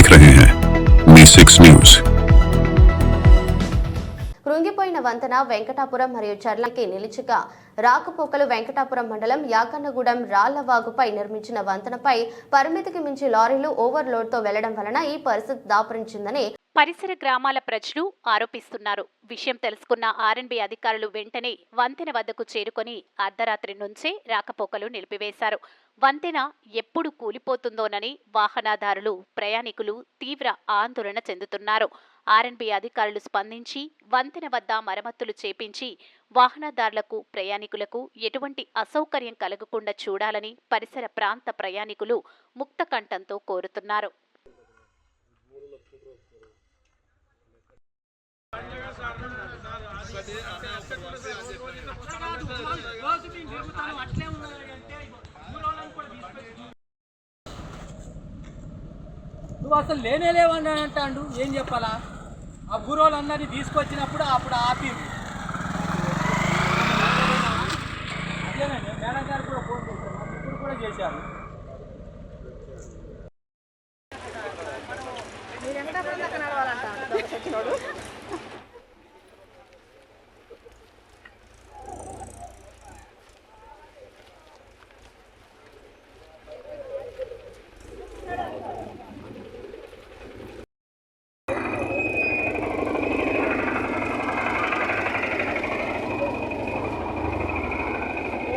देख रहे हैं मी6 न्यूज। కృంగిపోయిన వంతెన వెంకటాపురం మరియు చర్లకి నిలిచిగా రాకపోకలు వెంకటాపురం మండలం యాకన్నగూడెం రాళ్లవాగుపై నిర్మించిన వంతెనపై పరిమితికి మించి లారీలు ఓవర్లోడ్తో వెళ్లడం వలన ఈ పరిస్థితి దాపురించిందని పరిసర గ్రామాల ప్రజలు ఆరోపిస్తున్నారు. విషయం తెలుసుకున్న ఆర్ఎన్బి అధికారులు వెంటనే వంతెన వద్దకు చేరుకొని అర్ధరాత్రి నుంచే రాకపోకలు నిలిపివేశారు. వంతెన ఎప్పుడు కూలిపోతుందోనని వాహనదారులు, ప్రయాణికులు తీవ్ర ఆందోళన చెందుతున్నారు. ఆర్ఎన్బి అధికారులు స్పందించి వంతెన వద్ద మరమ్మతులు చేపించి వాహనదారులకు, ప్రయాణికులకు ఎటువంటి అసౌకర్యం కలగకుండా చూడాలని పరిసర ప్రాంత ప్రయాణికులు ముక్తకంఠంతో కోరుతున్నారు. నువ్వు అసలు లేనేలేవని అంటాడు. ఏం చెప్పాలా? ఆ ఊరోళ్ళందరినీ తీసుకొచ్చినప్పుడు అప్పుడు ఆపింది. అదేనండి, మేడం గారు కూడా ఫోన్ చేశారు, ఇప్పుడు కూడా చేశారు. మీరు ఎంత నడవాలంట